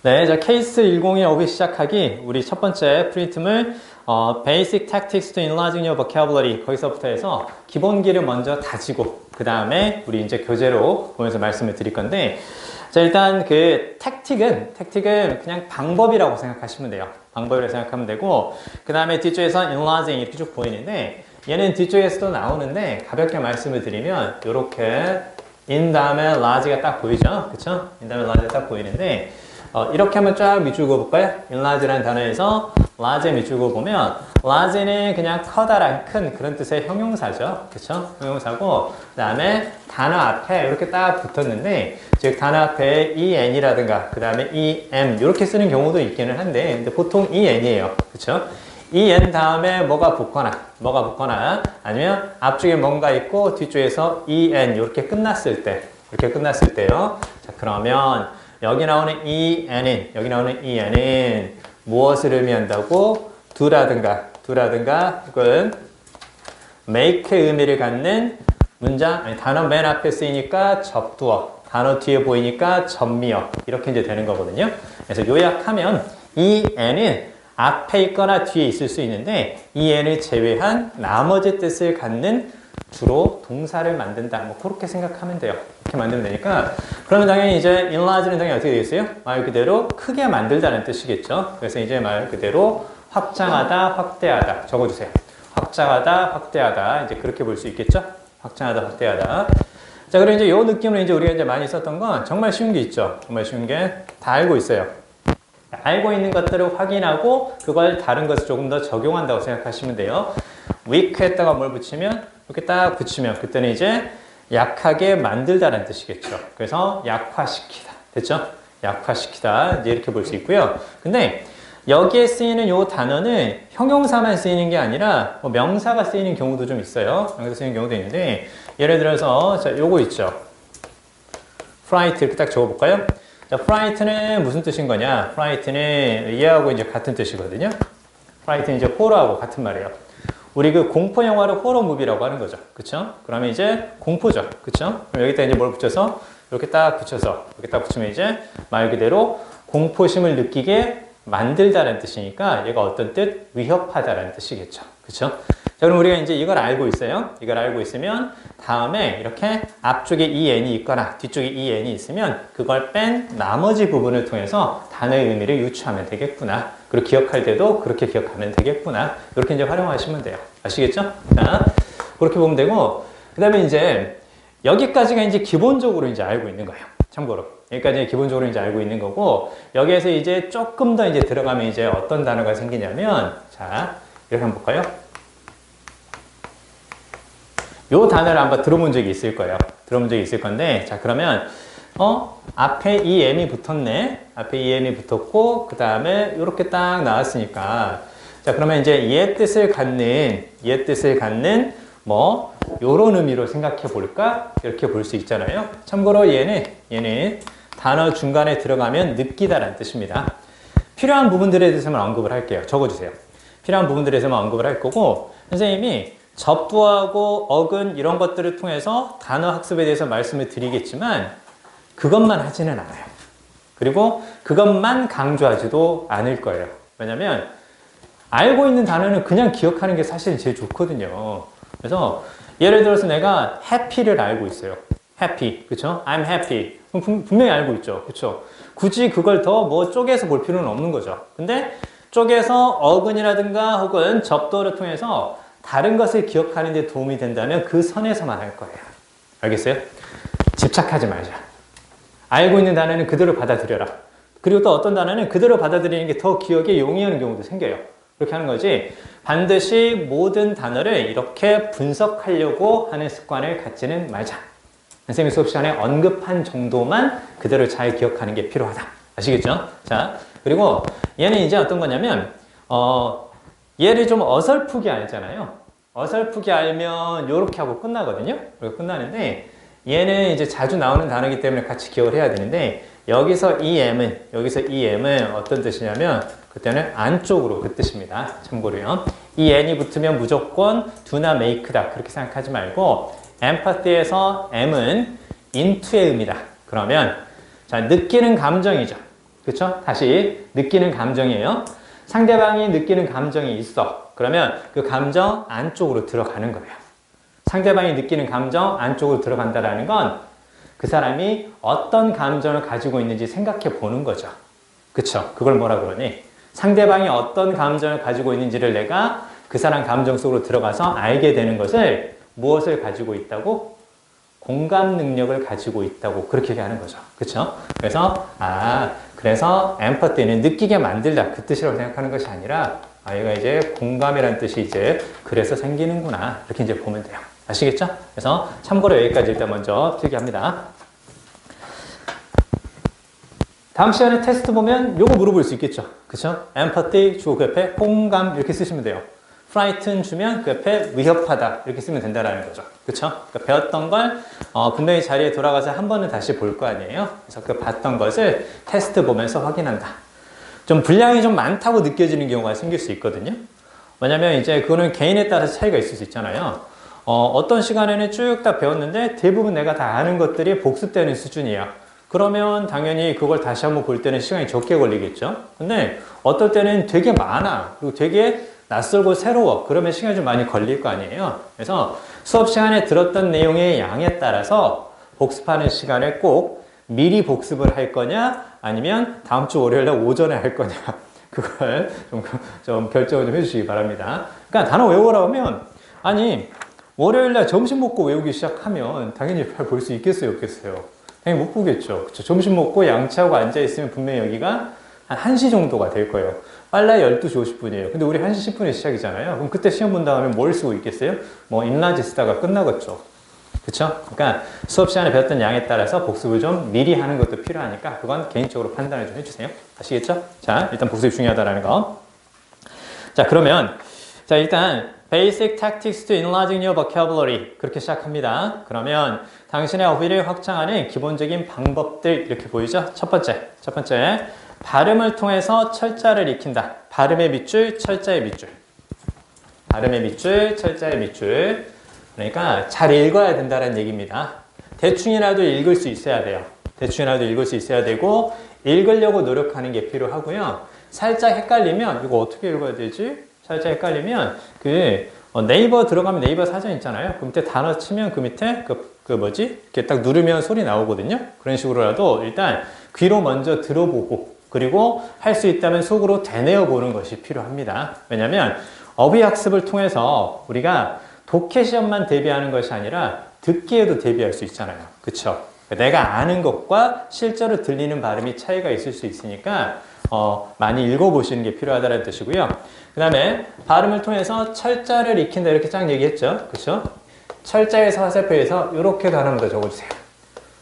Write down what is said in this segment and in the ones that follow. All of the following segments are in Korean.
네, 자, 케이스 101 어휘 시작하기. 우리 첫 번째 프린트물, Basic Tactics to Enlarging Your Vocabulary. 거기서부터 해서 기본기를 먼저 다지고, 그 다음에 우리 이제 교재로 보면서 말씀을 드릴 건데, 자, 일단 그 택틱은 그냥 방법이라고 생각하시면 돼요. 방법이라고 생각하면 되고, 그 다음에 뒤쪽에서 enlarging 이렇게 쭉 보이는데, 얘는 뒤쪽에서도 나오는데, 가볍게 말씀을 드리면, 요렇게 in 다음에 large가 딱 보이죠? 그쵸? in 다음에 large가 딱 보이는데, 이렇게 한번 쫙 밑줄 그어볼까요? enlarge라는 단어에서 large 밑줄 그어보면 large는 그냥 커다란 큰 그런 뜻의 형용사죠. 그쵸? 형용사고 그 다음에 단어 앞에 이렇게 딱 붙었는데 즉 단어 앞에 en이라든가 그 다음에 em 이렇게 쓰는 경우도 있기는 한데 근데 보통 en이에요. 그쵸? en 다음에 뭐가 붙거나 아니면 앞쪽에 뭔가 있고 뒤쪽에서 en 이렇게 끝났을 때요. 자, 그러면 여기 나오는 en은 무엇을 의미한다고? do라든가 혹은 make의 의미를 갖는 문장, 아니, 단어 맨 앞에 쓰이니까 접두어, 단어 뒤에 보이니까 접미어 이렇게 이제 되는 거거든요. 그래서 요약하면 en은 앞에 있거나 뒤에 있을 수 있는데 en을 제외한 나머지 뜻을 갖는 주로 동사를 만든다. 뭐 그렇게 생각하면 돼요. 이렇게 만들면 되니까 그러면 당연히 이제 enlarge는 당연히 어떻게 되겠어요? 말 그대로 크게 만들다는 뜻이겠죠. 그래서 이제 말 그대로 확장하다, 확대하다 적어주세요. 확장하다, 확대하다 이제 그렇게 볼 수 있겠죠? 확장하다, 확대하다. 자, 그리고 이제 요 느낌을 이제 우리가 이제 많이 썼던 건 정말 쉬운 게 있죠. 정말 쉬운 게 다 알고 있어요. 알고 있는 것들을 확인하고 그걸 다른 것을 조금 더 적용한다고 생각하시면 돼요. weak했다가 뭘 붙이면 이렇게 딱 붙이면 그때는 이제 약하게 만들다라는 뜻이겠죠. 그래서 약화시키다. 됐죠? 약화시키다. 이제 이렇게 볼 수 있고요. 근데 여기에 쓰이는 요 단어는 형용사만 쓰이는 게 아니라 뭐 명사가 쓰이는 경우도 좀 있어요. 명사 쓰이는 경우도 있는데 예를 들어서 자, 요거 있죠. fright 이렇게 딱 적어볼까요? 자, fright는 무슨 뜻인 거냐? fright는 얘하고 이제 같은 뜻이거든요. fright는 이제 호러하고 같은 말이에요. 우리 그 공포 영화를 호러 무비라고 하는 거죠. 그쵸? 그러면 이제 공포죠. 그쵸? 그럼 여기다 이제 뭘 붙여서 이렇게 딱 붙이면 이제 말 그대로 공포심을 느끼게 만들다라는 뜻이니까 얘가 어떤 뜻? 위협하다라는 뜻이겠죠. 그쵸? 자, 그럼 우리가 이제 이걸 알고 있어요. 이걸 알고 있으면 다음에 이렇게 앞쪽에 en이 있거나 뒤쪽에 en이 있으면 그걸 뺀 나머지 부분을 통해서 단어의 의미를 유추하면 되겠구나. 그리고 기억할 때도 그렇게 기억하면 되겠구나. 이렇게 이제 활용하시면 돼요. 아시겠죠? 자, 그렇게 보면 되고 그 다음에 이제 여기까지가 이제 기본적으로 이제 알고 있는 거예요. 참고로. 여기까지 기본적으로 이제 알고 있는 거고 여기에서 이제 조금 더 이제 들어가면 이제 어떤 단어가 생기냐면 자, 이렇게 한번 볼까요? 요 단어를 한번 들어본 적이 있을 거예요. 들어본 적이 있을 건데, 자, 그러면, 앞에 em이 붙었네. 앞에 em이 붙었고, 그 다음에 이렇게 딱 나왔으니까. 자, 그러면 이제 얘 뜻을 갖는, 뭐, 요런 의미로 생각해 볼까? 이렇게 볼 수 있잖아요. 참고로 얘는 단어 중간에 들어가면 느끼다라는 뜻입니다. 필요한 부분들에 대해서만 언급을 할게요. 적어주세요. 필요한 부분들에 대해서만 언급을 할 거고, 선생님이 접두하고 어근 이런 것들을 통해서 단어 학습에 대해서 말씀을 드리겠지만 그것만 하지는 않아요. 그리고 그것만 강조하지도 않을 거예요. 왜냐면 알고 있는 단어는 그냥 기억하는 게 사실 제일 좋거든요. 그래서 예를 들어서 내가 happy를 알고 있어요. happy, 그쵸? I'm happy. 분명히 알고 있죠. 그쵸? 굳이 그걸 더 뭐 쪼개서 볼 필요는 없는 거죠. 근데 쪼개서 어근이라든가 혹은 접두어를 통해서 다른 것을 기억하는 데 도움이 된다면 그 선에서만 할 거예요. 알겠어요? 집착하지 말자. 알고 있는 단어는 그대로 받아들여라. 그리고 또 어떤 단어는 그대로 받아들이는 게 더 기억에 용이하는 경우도 생겨요. 그렇게 하는 거지 반드시 모든 단어를 이렇게 분석하려고 하는 습관을 갖지는 말자. 선생님이 수업 시간에 언급한 정도만 그대로 잘 기억하는 게 필요하다. 아시겠죠? 자, 그리고 얘는 이제 어떤 거냐면 얘를 좀 어설프게 알잖아요. 어설프게 알면 이렇게 하고 끝나거든요. 그리고 끝나는데 얘는 이제 자주 나오는 단어이기 때문에 같이 기억을 해야 되는데 여기서 em은 어떤 뜻이냐면 그때는 안쪽으로 그 뜻입니다. 참고로요. 이 n이 붙으면 무조건 do나 make다 그렇게 생각하지 말고 empathy에서 m은 into의 의미다. 그러면 자 느끼는 감정이죠. 그쵸? 다시 느끼는 감정이에요. 상대방이 느끼는 감정이 있어. 그러면 그 감정 안쪽으로 들어가는 거예요. 상대방이 느끼는 감정 안쪽으로 들어간다라는 건 그 사람이 어떤 감정을 가지고 있는지 생각해 보는 거죠. 그쵸? 그걸 뭐라 그러니? 상대방이 어떤 감정을 가지고 있는지를 내가 그 사람 감정 속으로 들어가서 알게 되는 것을 무엇을 가지고 있다고? 공감 능력을 가지고 있다고 그렇게 얘기하는 거죠. 그쵸? 그래서 그래서 엠퍼티는 느끼게 만들다 그 뜻이라고 생각하는 것이 아니라 얘가 이제 공감이라는 뜻이 이제 그래서 생기는구나 이렇게 이제 보면 돼요. 아시겠죠? 그래서 참고로 여기까지 일단 먼저 필기합니다. 다음 시간에 테스트 보면 요거 물어볼 수 있겠죠. 그쵸? empathy 주어 그 옆에 공감 이렇게 쓰시면 돼요. frighten 주면 그 옆에 위협하다 이렇게 쓰면 된다라는 거죠. 그쵸? 그러니까 배웠던 걸 분명히 자리에 돌아가서 한 번은 다시 볼 거 아니에요. 그래서 그 봤던 것을 테스트 보면서 확인한다. 좀 분량이 좀 많다고 느껴지는 경우가 생길 수 있거든요. 왜냐면 이제 그거는 개인에 따라서 차이가 있을 수 있잖아요. 어떤 시간에는 쭉 다 배웠는데 대부분 내가 다 아는 것들이 복습되는 수준이야. 그러면 당연히 그걸 다시 한번 볼 때는 시간이 적게 걸리겠죠. 근데 어떨 때는 되게 많아. 그리고 되게 낯설고 새로워. 그러면 시간이 좀 많이 걸릴 거 아니에요. 그래서 수업 시간에 들었던 내용의 양에 따라서 복습하는 시간을 꼭 미리 복습을 할 거냐 아니면 다음 주 월요일날 오전에 할 거냐 그걸 좀 결정을 좀 해주시기 바랍니다. 그러니까 단어 외우라고 하면 아니 월요일날 점심 먹고 외우기 시작하면 당연히 잘 볼 수 있겠어요 없겠어요? 당연히 못 보겠죠. 그쵸? 점심 먹고 양치하고 앉아있으면 분명히 여기가 한 1시 정도가 될 거예요. 빨라야 12시 50분이에요. 근데 우리 1시 10분에 시작이잖아요. 그럼 그때 시험 본 다음에 뭘 쓰고 있겠어요? 뭐 인라지 쓰다가 끝나겠죠. 그쵸? 그러니까 수업 시간에 배웠던 양에 따라서 복습을 좀 미리 하는 것도 필요하니까 그건 개인적으로 판단을 좀 해주세요. 아시겠죠? 자, 일단 복습이 중요하다는 거. 자, 그러면 자 일단 Basic Tactics to Enlarging Your Vocabulary 그렇게 시작합니다. 그러면 당신의 어휘를 확장하는 기본적인 방법들 이렇게 보이죠? 첫 번째 발음을 통해서 철자를 익힌다. 발음의 밑줄, 철자의 밑줄. 발음의 밑줄, 철자의 밑줄. 그러니까 잘 읽어야 된다는 얘기입니다. 대충이라도 읽을 수 있어야 돼요. 대충이라도 읽을 수 있어야 되고 읽으려고 노력하는 게 필요하고요. 살짝 헷갈리면 이거 어떻게 읽어야 되지? 살짝 헷갈리면 네이버 들어가면 네이버 사전 있잖아요. 그 밑에 단어 치면 그 밑에 이렇게 딱 누르면 소리 나오거든요. 그런 식으로라도 일단 귀로 먼저 들어보고 그리고 할 수 있다면 속으로 되뇌어 보는 것이 필요합니다. 왜냐하면 어휘 학습을 통해서 우리가 독해 시험만 대비하는 것이 아니라 듣기에도 대비할 수 있잖아요. 그쵸? 내가 아는 것과 실제로 들리는 발음이 차이가 있을 수 있으니까 많이 읽어보시는 게 필요하다는 뜻이고요. 그 다음에 발음을 통해서 철자를 익힌다 이렇게 쫙 얘기했죠. 그쵸? 철자에서 화살표에서 이렇게도 하나만 더 적어주세요.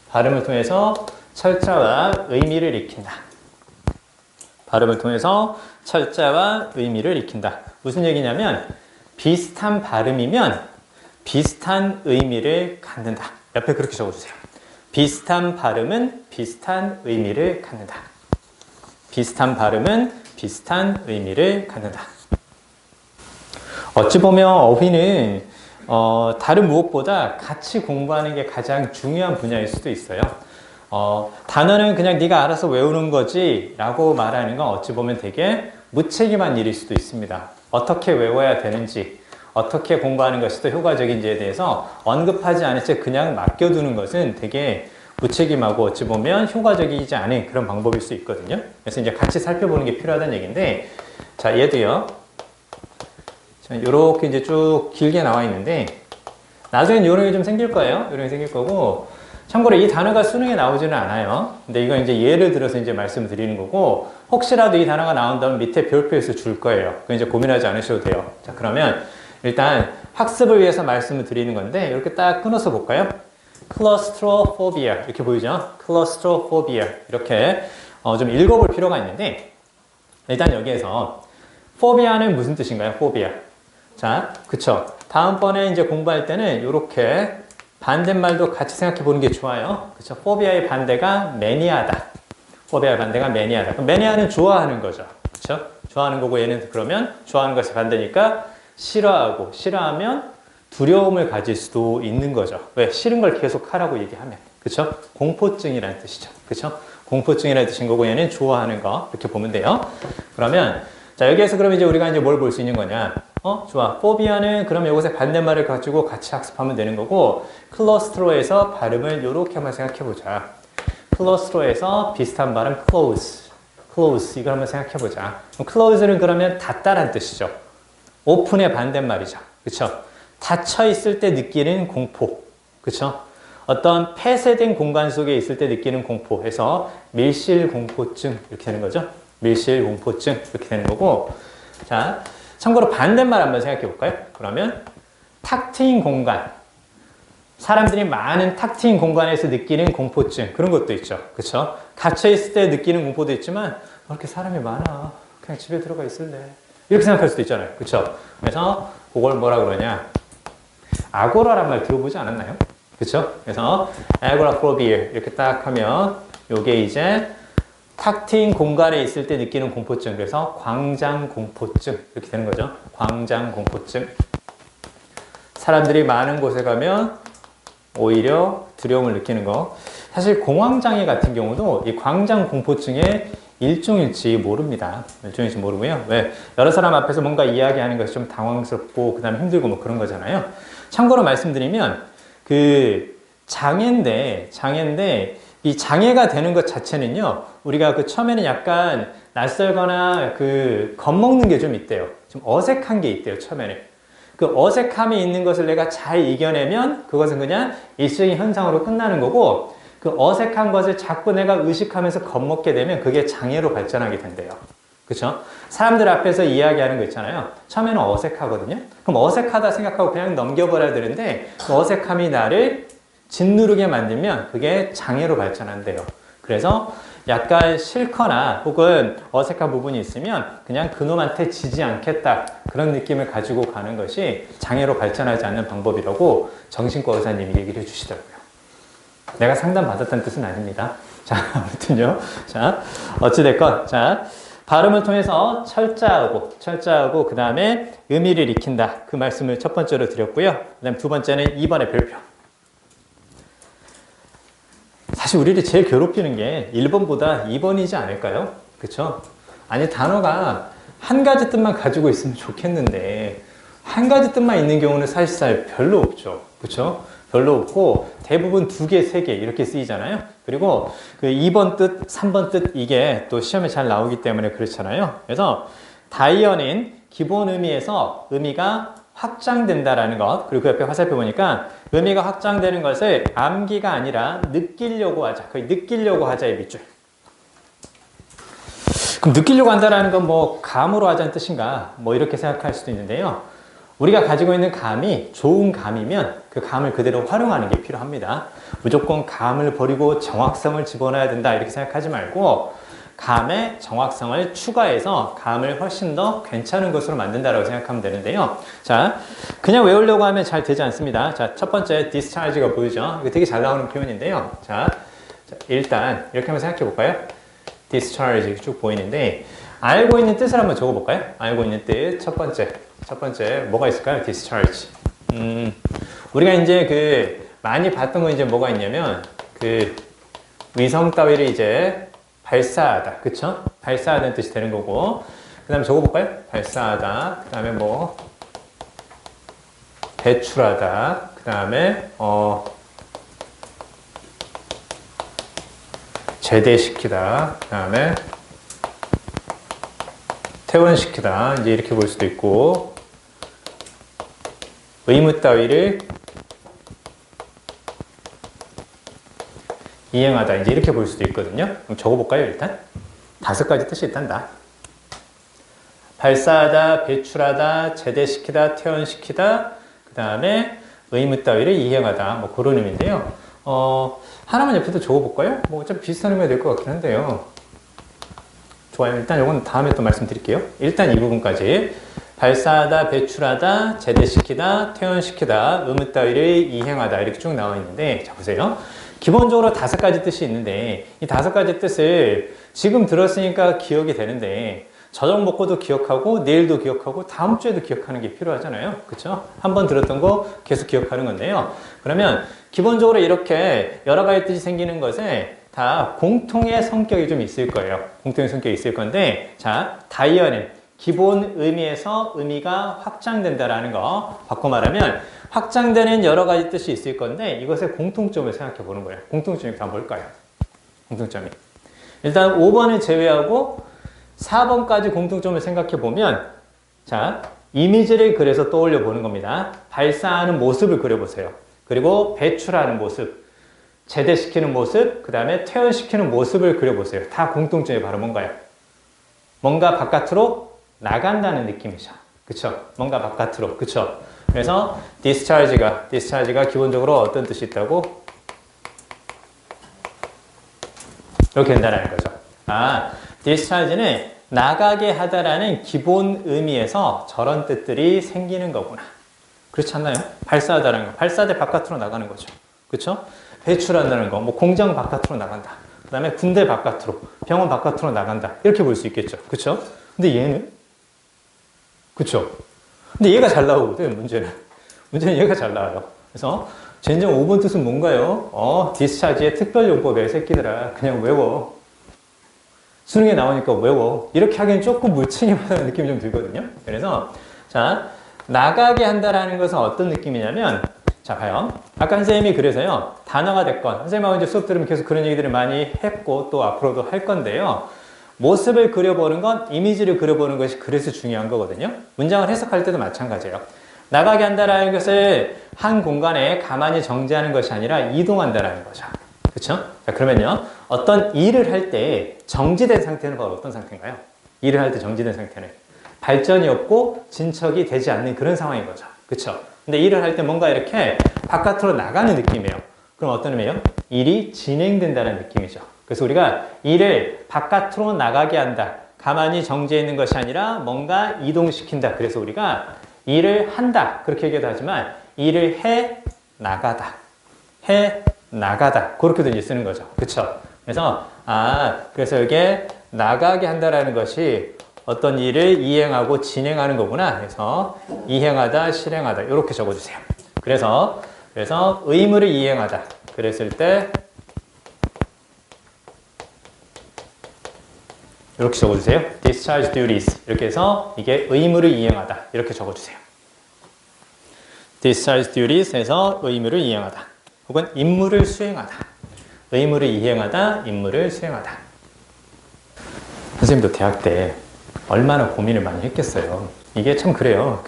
발음을 통해서 철자와 의미를 익힌다. 발음을 통해서 철자와 의미를 익힌다. 무슨 얘기냐면 비슷한 발음이면 비슷한 의미를 갖는다. 옆에 그렇게 적어주세요. 비슷한 발음은 비슷한 의미를 갖는다. 비슷한 발음은 비슷한 의미를 갖는다. 어찌 보면 어휘는 다른 무엇보다 같이 공부하는 게 가장 중요한 분야일 수도 있어요. 단어는 그냥 네가 알아서 외우는 거지 라고 말하는 건 어찌 보면 되게 무책임한 일일 수도 있습니다. 어떻게 외워야 되는지 어떻게 공부하는 것이 더 효과적인지에 대해서 언급하지 않은 채 그냥 맡겨두는 것은 되게 무책임하고 어찌 보면 효과적이지 않은 그런 방법일 수 있거든요. 그래서 이제 같이 살펴보는 게 필요하다는 얘기인데 자 얘도요. 자, 요렇게 이제 쭉 길게 나와 있는데 나중엔 요령이 좀 생길 거예요. 요령이 생길 거고 참고로 이 단어가 수능에 나오지는 않아요. 근데 이건 이제 예를 들어서 이제 말씀을 드리는 거고 혹시라도 이 단어가 나온다면 밑에 별표에서 줄 거예요. 그건 이제 고민하지 않으셔도 돼요. 자 그러면 일단 학습을 위해서 말씀을 드리는 건데 이렇게 딱 끊어서 볼까요? claustrophobia 이렇게 보이죠? claustrophobia 이렇게 좀 읽어볼 필요가 있는데 일단 여기에서 phobia는 무슨 뜻인가요? phobia. 자, 그쵸? 다음번에 이제 공부할 때는 이렇게 반대말도 같이 생각해 보는 게 좋아요. 그쵸? phobia의 반대가 매니아다. phobia의 반대가 매니아다. 그럼 매니아는 좋아하는 거죠. 그쵸? 좋아하는 거고 얘는 그러면 좋아하는 것이 반대니까 싫어하고 싫어하면 두려움을 가질 수도 있는 거죠. 왜? 싫은 걸 계속 하라고 얘기하면. 그쵸? 공포증이라는 뜻이죠. 그쵸? 공포증이라는 뜻인 거고 얘는 좋아하는 거 이렇게 보면 돼요. 그러면 자 여기에서 그럼 이제 우리가 이제 뭘 볼 수 있는 거냐? 좋아. 포비아는 그럼 이것의 반대말을 가지고 같이 학습하면 되는 거고 클러스트로에서 발음을 이렇게 한번 생각해 보자. 클러스트로에서 비슷한 발음 close, close 이걸 한번 생각해 보자. close는 그러면 닫다란 뜻이죠. 오픈의 반대말이죠. 그렇죠? 닫혀 있을 때 느끼는 공포. 그렇죠? 어떤 폐쇄된 공간 속에 있을 때 느끼는 공포해서 밀실공포증 이렇게 되는 거죠. 밀실공포증 이렇게 되는 거고 자 참고로 반대말 한번 생각해 볼까요? 그러면 탁 트인 공간 사람들이 많은 탁 트인 공간에서 느끼는 공포증 그런 것도 있죠. 그렇죠? 갇혀 있을 때 느끼는 공포도 있지만 이렇게 사람이 많아 그냥 집에 들어가 있을래 이렇게 생각할 수도 있잖아요. 그렇죠? 그래서 그걸 뭐라 그러냐 아고라란 말 들어보지 않았나요? 그렇죠? 그래서 agoraphobia 이렇게 딱 하면 요게 이제 탁 트인 공간에 있을 때 느끼는 공포증 그래서 광장공포증 이렇게 되는 거죠. 광장공포증 사람들이 많은 곳에 가면 오히려 두려움을 느끼는 거 사실 공황장애 같은 경우도 이 광장공포증의 일종일지 모릅니다. 일종일지 모르고요. 왜? 여러 사람 앞에서 뭔가 이야기하는 것이 좀 당황스럽고 그 다음에 힘들고 뭐 그런 거잖아요. 참고로 말씀드리면 그 장애인데 이 장애가 되는 것 자체는요 우리가 그 처음에는 약간 낯설거나 그 겁먹는 게 좀 있대요. 좀 어색한 게 있대요. 처음에는 그 어색함이 있는 것을 내가 잘 이겨내면 그것은 그냥 일시적인 현상으로 끝나는 거고 그 어색한 것을 자꾸 내가 의식하면서 겁먹게 되면 그게 장애로 발전하게 된대요. 그렇죠? 사람들 앞에서 이야기하는 거 있잖아요. 처음에는 어색하거든요. 그럼 어색하다 생각하고 그냥 넘겨버려야 되는데 그 어색함이 나를 짓누르게 만들면 그게 장애로 발전한대요. 그래서 약간 싫거나 혹은 어색한 부분이 있으면 그냥 그놈한테 지지 않겠다 그런 느낌을 가지고 가는 것이 장애로 발전하지 않는 방법이라고 정신과 의사님이 얘기를 해주시더라고요. 내가 상담받았다는 뜻은 아닙니다. 자, 아무튼요. 자, 어찌됐건 자 발음을 통해서 철자하고 그 다음에 의미를 익힌다. 그 말씀을 첫 번째로 드렸고요. 그 다음 두 번째는 2번의 별표. 사실 우리를 제일 괴롭히는 게 1번보다 2번이지 않을까요? 그쵸? 아니 단어가 한 가지 뜻만 가지고 있으면 좋겠는데 한 가지 뜻만 있는 경우는 사실상 별로 없죠. 그쵸? 별로 없고 대부분 2개, 3개 이렇게 쓰이잖아요. 그리고 그 2번 뜻, 3번 뜻 이게 또 시험에 잘 나오기 때문에 그렇잖아요. 그래서 다이어는 기본 의미에서 의미가 확장된다라는 것 그리고 그 옆에 화살표 보니까 의미가 확장되는 것을 암기가 아니라 느끼려고 하자 거의 느끼려고 하자의 밑줄 그럼 느끼려고 한다는 건 뭐 감으로 하자는 뜻인가 뭐 이렇게 생각할 수도 있는데요 우리가 가지고 있는 감이 좋은 감이면 그 감을 그대로 활용하는 게 필요합니다 무조건 감을 버리고 정확성을 집어넣어야 된다 이렇게 생각하지 말고 감의 정확성을 추가해서 감을 훨씬 더 괜찮은 것으로 만든다라고 생각하면 되는데요. 자, 그냥 외우려고 하면 잘 되지 않습니다. 자, 첫 번째 discharge가 보이죠? 이거 되게 잘 나오는 표현인데요. 자, 일단 이렇게 한번 생각해 볼까요? discharge 쭉 보이는데 알고 있는 뜻을 한번 적어 볼까요? 알고 있는 뜻 첫 번째 뭐가 있을까요? discharge. 우리가 이제 그 많이 봤던 거 이제 뭐가 있냐면 그 위성 따위를 이제 발사하다, 그쵸? 발사하다는 뜻이 되는 거고 그 다음에 적어볼까요? 발사하다, 그 다음에 뭐 배출하다, 그 다음에 제대시키다, 그 다음에 퇴원시키다 이제 이렇게 볼 수도 있고 의무 따위를 이행하다 이제 이렇게 볼 수도 있거든요. 그럼 적어볼까요? 일단 5가지 뜻이 일단 다 발사하다, 배출하다, 제대시키다, 퇴원시키다 그 다음에 의무 따위를 이행하다 뭐 그런 의미인데요. 하나만 옆에도 적어볼까요? 뭐 어차피 비슷한 의미가 될 것 같긴 한데요. 좋아요. 일단 이건 다음에 또 말씀드릴게요. 일단 이 부분까지 발사하다, 배출하다, 제대시키다, 퇴원시키다, 의무 따위를 이행하다 이렇게 쭉 나와 있는데 자 보세요. 기본적으로 5가지 뜻이 있는데 이 5가지 뜻을 지금 들었으니까 기억이 되는데 저녁 먹고도 기억하고 내일도 기억하고 다음 주에도 기억하는 게 필요하잖아요. 그렇죠? 한번 들었던 거 계속 기억하는 건데요. 그러면 기본적으로 이렇게 여러 가지 뜻이 생기는 것에 다 공통의 성격이 좀 있을 거예요. 공통의 성격이 있을 건데, 자, 다이어는 기본 의미에서 의미가 확장된다라는 거 바꿔 말하면 확장되는 여러 가지 뜻이 있을 건데 이것의 공통점을 생각해 보는 거예요. 공통점이 다 뭘까요? 공통점이. 일단 5번을 제외하고 4번까지 공통점을 생각해 보면 자, 이미지를 그려서 떠올려 보는 겁니다. 발사하는 모습을 그려보세요. 그리고 배출하는 모습, 제대시키는 모습, 그 다음에 퇴원시키는 모습을 그려보세요. 다 공통점이 바로 뭔가요? 뭔가 바깥으로 나간다는 느낌이죠. 그쵸? 뭔가 바깥으로. 그쵸? 그래서 discharge가 기본적으로 어떤 뜻이 있다고? 이렇게 된다는 거죠. 아, discharge는 나가게 하다라는 기본 의미에서 저런 뜻들이 생기는 거구나. 그렇지 않나요? 발사하다라는 거. 발사대 바깥으로 나가는 거죠. 그쵸? 배출한다는 거. 뭐 공장 바깥으로 나간다. 그 다음에 군대 바깥으로, 병원 바깥으로 나간다. 이렇게 볼 수 있겠죠. 그쵸? 근데 얘는? 그쵸? 근데 얘가 잘 나오거든, 문제는. 문제는 얘가 잘 나와요. 그래서 젠장 5번 뜻은 뭔가요? 디스차지의 특별용법이야, 새끼들아. 그냥 외워. 수능에 나오니까 외워. 이렇게 하기엔 조금 물층임하다는 느낌이 좀 들거든요. 그래서 자, 나가게 한다라는 것은 어떤 느낌이냐면 자, 봐요. 아까 선생님이 그래서요. 단어가 됐건 선생님하고 이제 수업 들으면 계속 그런 얘기들을 많이 했고 또 앞으로도 할 건데요. 모습을 그려보는 건 이미지를 그려보는 것이 그래서 중요한 거거든요. 문장을 해석할 때도 마찬가지예요. 나가게 한다라는 것을 한 공간에 가만히 정지하는 것이 아니라 이동한다라는 거죠. 그렇죠? 자, 그러면요. 어떤 일을 할 때 정지된 상태는 바로 어떤 상태인가요? 일을 할 때 정지된 상태는 발전이 없고 진척이 되지 않는 그런 상황인 거죠. 그렇죠? 근데 일을 할 때 뭔가 이렇게 바깥으로 나가는 느낌이에요. 그럼 어떤 의미예요? 일이 진행된다는 느낌이죠. 그래서 우리가 일을 바깥으로 나가게 한다. 가만히 정지해 있는 것이 아니라 뭔가 이동시킨다. 그래서 우리가 일을 한다. 그렇게 얘기도 하지만 일을 해 나가다. 해 나가다. 그렇게도 이제 쓰는 거죠. 그쵸? 그래서, 그래서 이게 나가게 한다라는 것이 어떤 일을 이행하고 진행하는 거구나. 그래서 이행하다, 실행하다. 이렇게 적어주세요. 그래서 의무를 이행하다. 그랬을 때 이렇게 적어주세요. discharge duties. 이렇게 해서 이게 의무를 이행하다. 이렇게 적어주세요. discharge duties 해서 의무를 이행하다. 혹은 임무를 수행하다. 의무를 이행하다, 임무를 수행하다. 선생님도 대학 때 얼마나 고민을 많이 했겠어요. 이게 참 그래요.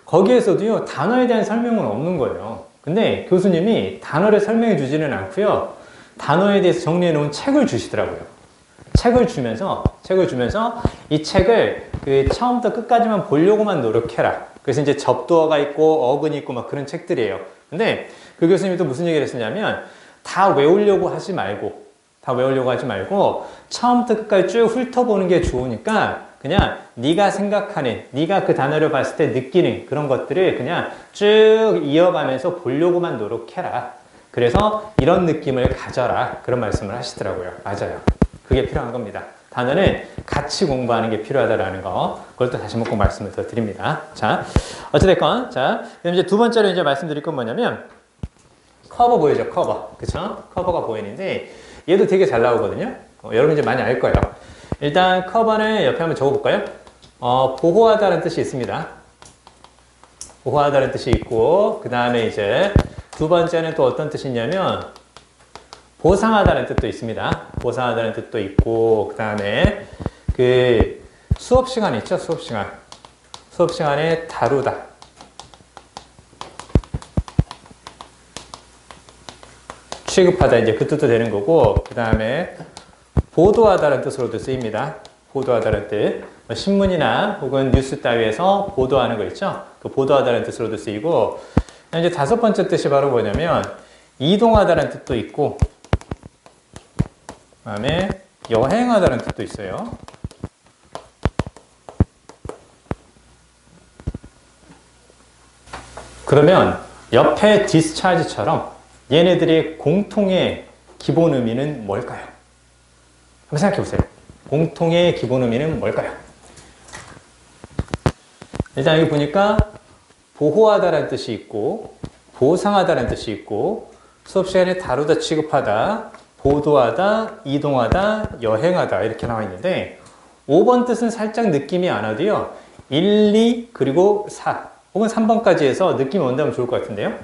거기에서도요, 단어에 대한 설명은 없는 거예요. 근데 교수님이 단어를 설명해 주지는 않고요, 단어에 대해서 정리해 놓은 책을 주시더라고요. 책을 주면서 이 책을 처음부터 끝까지만 보려고만 노력해라. 그래서 이제 접두어가 있고 어근이 있고 막 그런 책들이에요. 근데 그 교수님이 또 무슨 얘기를 했었냐면 다 외우려고 하지 말고 처음부터 끝까지 쭉 훑어보는 게 좋으니까 그냥 네가 생각하는, 네가 그 단어를 봤을 때 느끼는 그런 것들을 그냥 쭉 이어가면서 보려고만 노력해라. 그래서 이런 느낌을 가져라. 그런 말씀을 하시더라고요. 맞아요. 그게 필요한 겁니다. 단어는 같이 공부하는 게 필요하다라는 거. 그걸 또 다시 한번 꼭 말씀을 더 드립니다. 자, 어찌됐건. 자, 그럼 이제 두 번째로 이제 말씀드릴 건 뭐냐면, 커버 보이죠? 커버. 그쵸? 커버가 보이는데, 얘도 되게 잘 나오거든요? 여러분 이제 많이 알 거예요. 일단 커버는 옆에 한번 적어볼까요? 보호하다는 뜻이 있습니다. 보호하다는 뜻이 있고, 그 다음에 이제 두 번째는 또 어떤 뜻이 있냐면, 보상하다는 뜻도 있습니다. 보상하다는 뜻도 있고, 그 다음에 수업 시간 있죠? 수업 시간. 수업 시간에 다루다. 취급하다, 이제 그 뜻도 되는 거고, 그 다음에 보도하다는 뜻으로도 쓰입니다. 보도하다는 뜻. 신문이나 혹은 뉴스 따위에서 보도하는 거 있죠? 그 보도하다는 뜻으로도 쓰이고, 이제 다섯 번째 뜻이 바로 뭐냐면, 이동하다는 뜻도 있고, 그 다음에 여행하다는 뜻도 있어요. 그러면 옆에 discharge처럼 얘네들의 공통의 기본 의미는 뭘까요? 한번 생각해 보세요. 공통의 기본 의미는 뭘까요? 일단 여기 보니까 보호하다라는 뜻이 있고, 보상하다라는 뜻이 있고, 수업 시간에 다루다, 취급하다, 보도하다, 이동하다, 여행하다 이렇게 나와 있는데 5번 뜻은 살짝 느낌이 안 와도요. 1, 2, 그리고 4 혹은 3번까지 해서 느낌이 온다면 좋을 것 같은데요.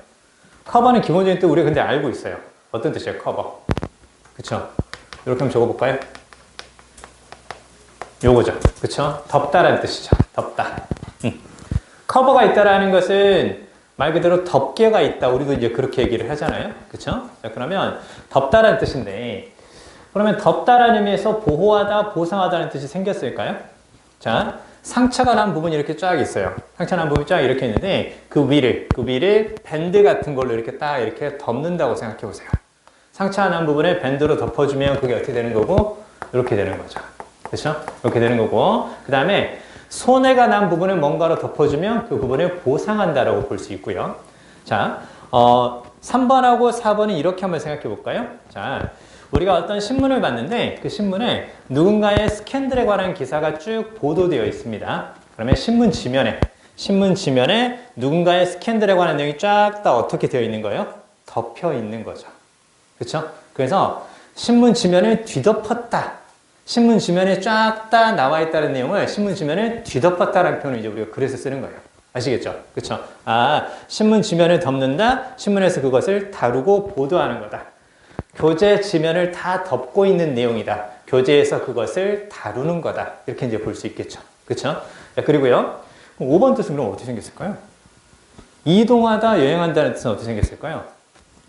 커버는 기본적인 뜻 우리가 근데 알고 있어요. 어떤 뜻이에요? 커버. 그쵸? 이렇게 한번 적어볼까요? 요거죠. 그쵸? 덮다라는 뜻이죠. 덮다. 커버가 있다라는 것은 말 그대로 덮개가 있다. 우리도 이제 그렇게 얘기를 하잖아요. 그쵸? 자, 그러면 덮다라는 뜻인데, 그러면 덮다라는 의미에서 보호하다, 보상하다는 뜻이 생겼을까요? 자, 상처가 난 부분이 이렇게 쫙 있어요. 상처 난 부분이 쫙 이렇게 있는데, 그 위를 밴드 같은 걸로 이렇게 딱 이렇게 덮는다고 생각해 보세요. 상처 난 부분에 밴드로 덮어주면 그게 어떻게 되는 거고, 이렇게 되는 거죠. 그쵸? 이렇게 되는 거고, 그 다음에 손해가 난 부분을 뭔가로 덮어주면 그 부분을 보상한다라고 볼 수 있고요. 자, 3번하고 4번은 이렇게 한번 생각해 볼까요? 자, 우리가 어떤 신문을 봤는데 그 신문에 누군가의 스캔들에 관한 기사가 쭉 보도되어 있습니다. 그러면 신문 지면에 누군가의 스캔들에 관한 내용이 쫙 다 어떻게 되어 있는 거예요? 덮여 있는 거죠. 그렇죠? 그래서 신문 지면을 뒤덮었다. 신문 지면에 쫙 다 나와 있다는 내용을 신문 지면을 뒤덮었다라는 표현을 이제 우리가 그래서 쓰는 거예요. 아시겠죠? 그쵸? 아, 신문 지면을 덮는다. 신문에서 그것을 다루고 보도하는 거다. 교재 지면을 다 덮고 있는 내용이다. 교재에서 그것을 다루는 거다. 이렇게 이제 볼 수 있겠죠. 그쵸? 자, 그리고요. 5번 뜻은 그럼 어떻게 생겼을까요? 이동하다, 여행한다는 뜻은 어떻게 생겼을까요?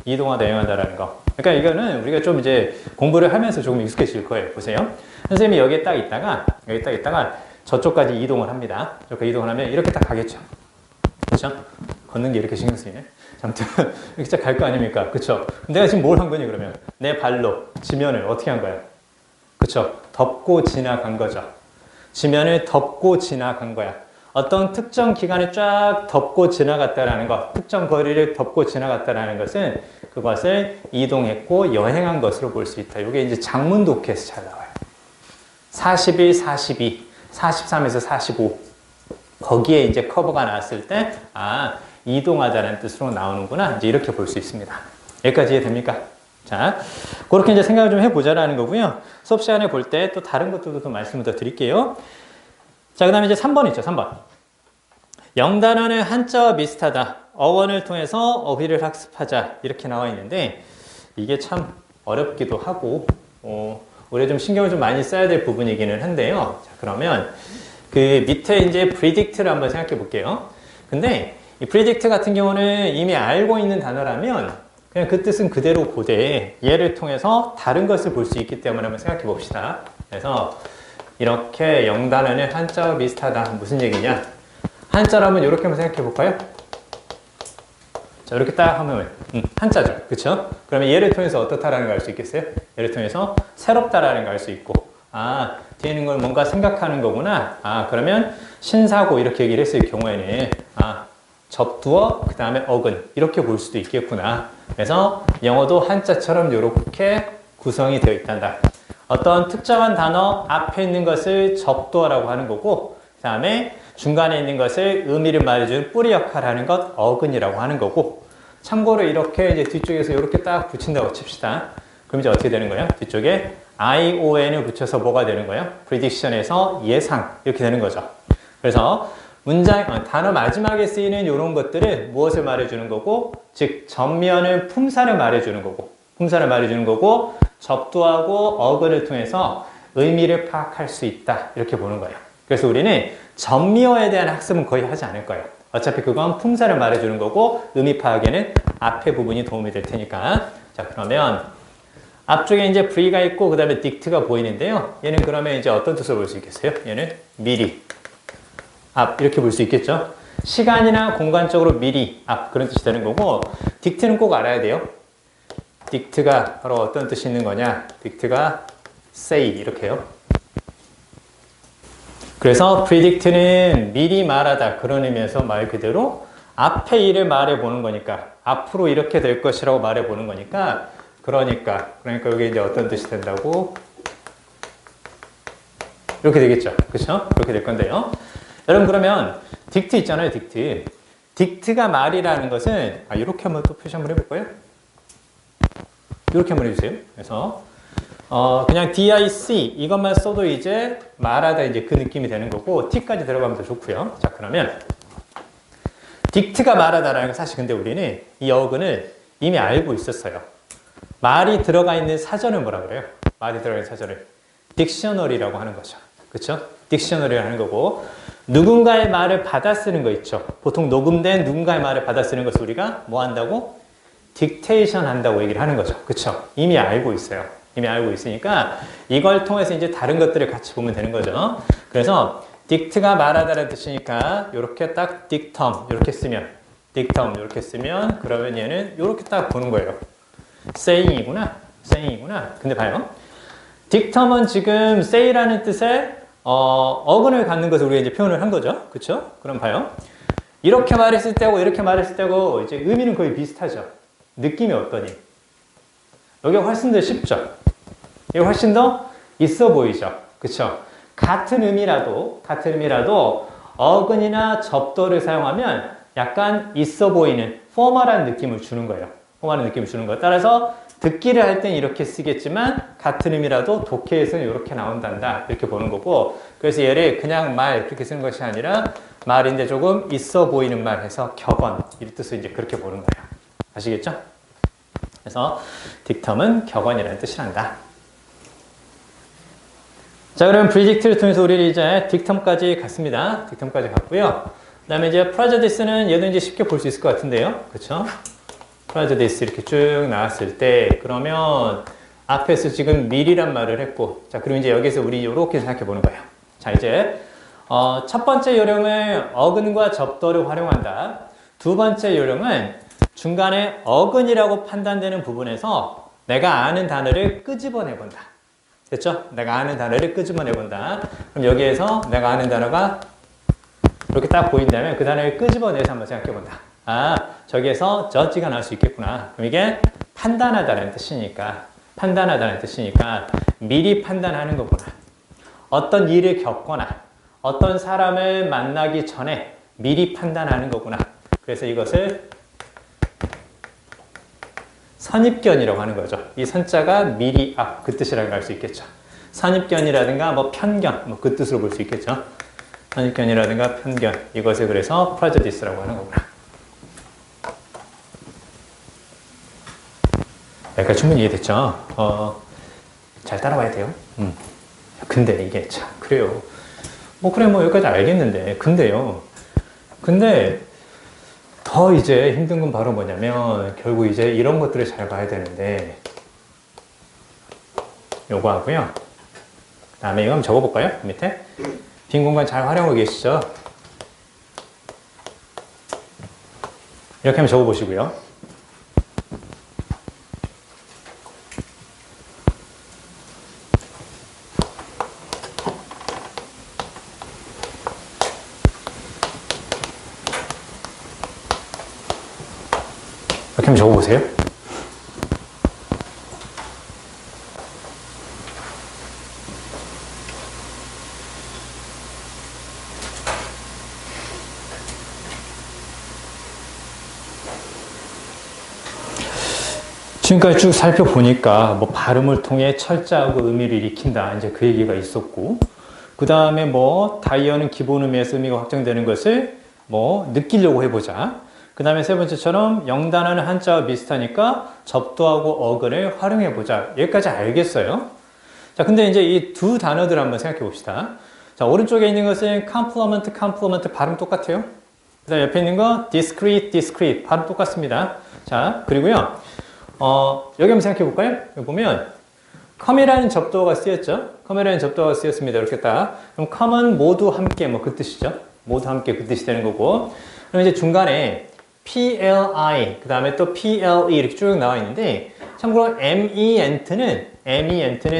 이동하다, 여행한다라는 거. 그러니까 이거는 우리가 좀 이제 공부를 하면서 조금 익숙해질 거예요. 보세요. 선생님이 여기에 딱 있다가 저쪽까지 이동을 합니다. 저쪽까지 이동을 하면 이렇게 딱 가겠죠. 그렇죠? 걷는 게 이렇게 신경 쓰이네. 아무튼 이렇게 딱 갈 거 아닙니까? 그렇죠? 내가 지금 뭘 한 거니 그러면? 내 발로 지면을 어떻게 한 거야? 그렇죠? 덮고 지나간 거죠. 지면을 덮고 지나간 거야. 어떤 특정 기간에 쫙 덮고 지나갔다라는 것, 특정 거리를 덮고 지나갔다라는 것은 그것을 이동했고 여행한 것으로 볼 수 있다. 이게 이제 장문 독해에서 잘 나와요. 41, 42, 43에서 45 거기에 이제 커버가 나왔을 때 아, 이동하다는 뜻으로 나오는구나. 이제 이렇게 볼 수 있습니다. 여기까지 이해됩니까? 자, 그렇게 이제 생각을 좀 해보자라는 거고요. 수업 시간에 볼 때 또 다른 것들도 좀 말씀을 더 드릴게요. 자, 그 다음에 이제 3번 있죠. 3번. 영단어는 한자와 비슷하다. 어원을 통해서 어휘를 학습하자. 이렇게 나와 있는데 이게 참 어렵기도 하고 우리가 좀 신경을 좀 많이 써야 될 부분이기는 한데요. 자, 그러면 그 밑에 이제 predict를 한번 생각해 볼게요. 근데 이 predict 같은 경우는 이미 알고 있는 단어라면 그냥 그 뜻은 그대로 보되 얘를 통해서 다른 것을 볼 수 있기 때문에 한번 생각해 봅시다. 그래서 이렇게 영단어는 한자와 비슷하다. 무슨 얘기냐? 한자라면 이렇게 한번 생각해 볼까요? 자, 이렇게 딱 하면 한자죠. 그쵸? 그러면 얘를 통해서 어떻다라는 걸 알 수 있겠어요? 얘를 통해서 새롭다라는 걸 알 수 있고 아, 뒤에 있는 걸 뭔가 생각하는 거구나. 아, 그러면 신사고 이렇게 얘기를 했을 경우에는 아, 접두어, 그 다음에 어근 이렇게 볼 수도 있겠구나. 그래서 영어도 한자처럼 이렇게 구성이 되어 있단다. 어떤 특정한 단어 앞에 있는 것을 접두어라고 하는 거고 그 다음에 중간에 있는 것을 의미를 말해주는 뿌리 역할을 하는 것 어근이라고 하는 거고 참고로 이렇게 이제 뒤쪽에서 이렇게 딱 붙인다고 칩시다. 그럼 이제 어떻게 되는 거예요? 뒤쪽에 ION을 붙여서 뭐가 되는 거예요? prediction에서 예상 이렇게 되는 거죠. 그래서 문장, 단어 마지막에 쓰이는 이런 것들을 무엇을 말해주는 거고 즉 전면은 품사를 말해주는 거고 접두하고 어근을 통해서 의미를 파악할 수 있다 이렇게 보는 거예요. 그래서 우리는 전미어에 대한 학습은 거의 하지 않을 거예요. 어차피 그건 품사를 말해주는 거고 의미 파악에는 앞에 부분이 도움이 될 테니까. 자, 그러면 앞쪽에 이제 V가 있고 그 다음에 dict가 보이는데요. 얘는 그러면 이제 어떤 뜻으로 볼 수 있겠어요? 얘는 미리 앞 이렇게 볼 수 있겠죠. 시간이나 공간적으로 미리 앞 그런 뜻이 되는 거고 dict는 꼭 알아야 돼요. dict가 바로 어떤 뜻이 있는 거냐? dict가 say 이렇게요. 그래서 predict는 미리 말하다 그런 의미에서 말 그대로 앞에 일을 말해보는 거니까 앞으로 이렇게 될 것이라고 말해보는 거니까 그러니까 여기 이제 어떤 뜻이 된다고 이렇게 되겠죠. 그렇죠? 그렇게 될 건데요. 여러분 그러면 딕트 있잖아요. 딕트가 말이라는 것은 이렇게 한번 또 표시 한번 해볼까요? 이렇게 한번 해주세요. 그래서 그냥 dic 이것만 써도 이제 말하다 이제 그 느낌이 되는 거고 t까지 들어가면 더 좋고요. 자, 그러면 딕트가 말하다라는 거 사실 근데 우리는 이 어근을 이미 알고 있었어요. 말이 들어가 있는 사전을 뭐라 그래요? 말이 들어가 있는 사전을 딕셔너리라고 하는 거죠. 그렇죠? 딕셔너리를 하는 거고 누군가의 말을 받아 쓰는 거 있죠. 보통 녹음된 누군가의 말을 받아 쓰는 것을 우리가 뭐 한다고? 딕테이션 한다고 얘기를 하는 거죠. 그렇죠? 이미 알고 있어요. 이미 알고 있으니까 이걸 통해서 이제 다른 것들을 같이 보면 되는 거죠. 그래서 딕트가 말하다라는 뜻이니까 이렇게 딱 딕텀 이렇게 쓰면 딕텀 이렇게 쓰면 그러면 얘는 이렇게 딱 보는 거예요. saying이구나. saying이구나. 근데 봐요. 딕텀은 지금 say라는 뜻의 어근을 갖는 것을 우리가 이제 표현을 한 거죠. 그렇죠? 그럼 봐요. 이렇게 말했을 때고 이렇게 말했을 때고 이제 의미는 거의 비슷하죠. 느낌이 어떠니? 여기가 훨씬 더 쉽죠. 이게 훨씬 더 있어 보이죠. 그렇죠? 같은 의미라도 어근이나 접도를 사용하면 약간 있어 보이는 포멀한 느낌을 주는 거예요. 포멀한 느낌을 주는 거예요. 따라서 듣기를 할 땐 이렇게 쓰겠지만 같은 의미라도 독해에서는 이렇게 나온단다. 이렇게 보는 거고 그래서 얘를 그냥 말 그렇게 쓰는 것이 아니라 말인데 조금 있어 보이는 말 해서 격언 이 뜻을 이제 그렇게 보는 거예요. 아시겠죠? 그래서 딕텀은 격언이라는 뜻을 한다. 자, 그럼 predict를 통해서 우리는 이제 딕텀까지 갔습니다. 딕텀까지 갔고요. 그 다음에 이제 prejudice는 얘도 이제 쉽게 볼 수 있을 것 같은데요. 그쵸? prejudice 이렇게 쭉 나왔을 때, 그러면 앞에서 지금 미리란 말을 했고, 자, 그리고 이제 여기서 우리 이렇게 생각해 보는 거예요. 자, 이제, 첫 번째 요령을 어근과 접도를 활용한다. 두 번째 요령은 중간에 어근이라고 판단되는 부분에서 내가 아는 단어를 끄집어내 본다. 됐죠? 내가 아는 단어를 끄집어내 본다. 그럼 여기에서 내가 아는 단어가 이렇게 딱 보인다면 그 단어를 끄집어내서 한번 생각해 본다. 아, 저기에서 judge가 나올 수 있겠구나. 그럼 이게 판단하다는 뜻이니까, 미리 판단하는 거구나. 어떤 일을 겪거나, 어떤 사람을 만나기 전에 미리 판단하는 거구나. 그래서 이것을 선입견이라고 하는 거죠. 이 선자가 미리 그 뜻이라고 할 수 있겠죠. 선입견이라든가 뭐 편견, 뭐 그 뜻으로 볼 수 있겠죠. 선입견이라든가 편견, 이것을 그래서 prejudice라고 하는 거구나. 여기까지 충분히 이해됐죠? 잘 따라와야 돼요. 근데 이게 참 그래요. 뭐 그래 뭐 여기까지 알겠는데 근데 더 이제 힘든 건 바로 뭐냐면 결국 이제 이런 것들을 잘 봐야 되는데 요거 하고요. 다음에 이거 한번 적어볼까요? 밑에 빈 공간 잘 활용하고 계시죠? 이렇게 한번 적어보시고요. 이렇게 한번 적어보세요. 지금까지 쭉 살펴보니까 뭐 발음을 통해 철자하고 의미를 익힌다. 이제 그 얘기가 있었고 그 다음에 뭐 다이어는 기본 의미에서 의미가 확정되는 것을 뭐 느끼려고 해보자. 그 다음에 세 번째처럼 영단어는 한자와 비슷하니까 접두하고 어근을 활용해보자. 여기까지 알겠어요. 자, 근데 이제 이 두 단어들 한번 생각해 봅시다. 자, 오른쪽에 있는 것은 complement, 발음 똑같아요. 그 다음 옆에 있는 거 discrete, 발음 똑같습니다. 자, 그리고요. 여기 한번 생각해 볼까요? 여기 보면 come이라는 접두어가 쓰였죠. come이라는 접두어가 쓰였습니다. 이렇게 딱. 그럼 come은 모두 함께 뭐 그 뜻이죠. 모두 함께 그 뜻이 되는 거고. 그럼 이제 중간에 PLI, 그 다음에 또 PLE 이렇게 쭉 나와 있는데, 참고로 MENT는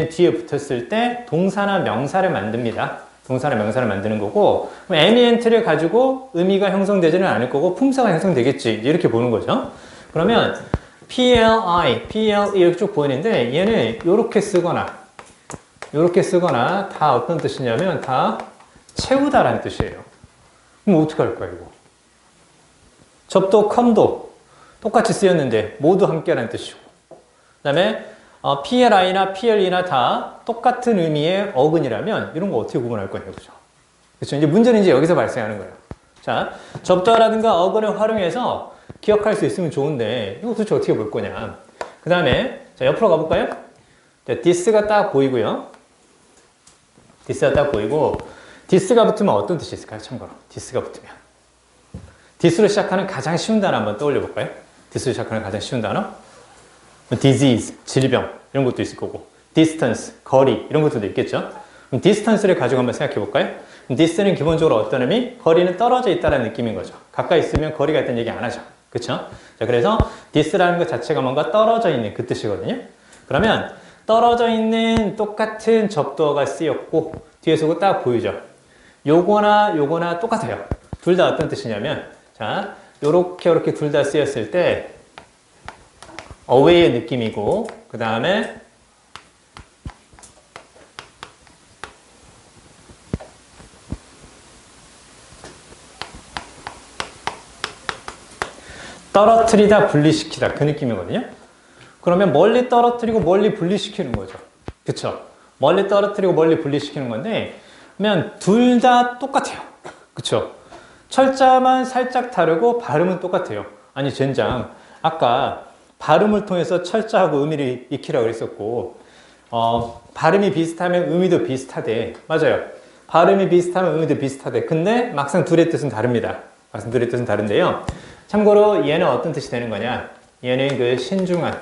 뒤에 붙었을 때 동사나 명사를 만듭니다. 동사나 명사를 만드는 거고, 그럼 MENT를 가지고 의미가 형성되지는 않을 거고, 품사가 형성되겠지. 이렇게 보는 거죠. 그러면 PLI, PLE 이렇게 쭉 보이는데, 얘는 이렇게 쓰거나 다 어떤 뜻이냐면 다 채우다라는 뜻이에요. 그럼 어떻게 할까요, 이거? 접도, 컴도 똑같이 쓰였는데 모두 함께라는 뜻이고 다음에 PLI나 PLE나 다 똑같은 의미의 어근이라면 이런 거 어떻게 구분할 거냐고. 그죠? 그렇죠? 이제 문제는 이제 여기서 발생하는 거예요. 자, 접두어라든가 어근을 활용해서 기억할 수 있으면 좋은데 이거 도대체 어떻게 볼 거냐. 그 다음에 자, 옆으로 가볼까요? 자, this가 딱 보이고요. this가 딱 보이고 this가 붙으면 어떤 뜻이 있을까요? 참고로 this가 붙으면 this로 시작하는 가장 쉬운 단어 한번 떠올려 볼까요? this로 시작하는 가장 쉬운 단어 disease, 질병 이런 것도 있을 거고 distance, 거리 이런 것도 있겠죠. 그럼 distance를 가지고 한번 생각해 볼까요? 디스는 기본적으로 어떤 의미? 거리는 떨어져 있다는 느낌인 거죠. 가까이 있으면 거리가 있다는 얘기 안 하죠. 그쵸? 자, 그래서 디스라는 것 자체가 뭔가 떨어져 있는 그 뜻이거든요. 그러면 떨어져 있는 똑같은 접두어가 쓰였고 뒤에서 딱 보이죠. 요거나 요거나 똑같아요. 둘 다 어떤 뜻이냐면 자, 요렇게 둘 다 쓰였을 때 away의 느낌이고 그 다음에 떨어뜨리다 분리시키다 그 느낌이거든요. 그러면 멀리 떨어뜨리고 멀리 분리시키는 거죠. 그쵸? 멀리 떨어뜨리고 멀리 분리시키는 건데 그러면 둘 다 똑같아요. 그쵸? 철자만 살짝 다르고 발음은 똑같아요. 아니 젠장 아까 발음을 통해서 철자하고 의미를 익히라고 그랬었고 발음이 비슷하면 의미도 비슷하대. 맞아요. 발음이 비슷하면 의미도 비슷하대. 근데 막상 둘의 뜻은 다릅니다. 막상 둘의 뜻은 다른데요. 참고로 얘는 어떤 뜻이 되는 거냐? 얘는 그 신중한의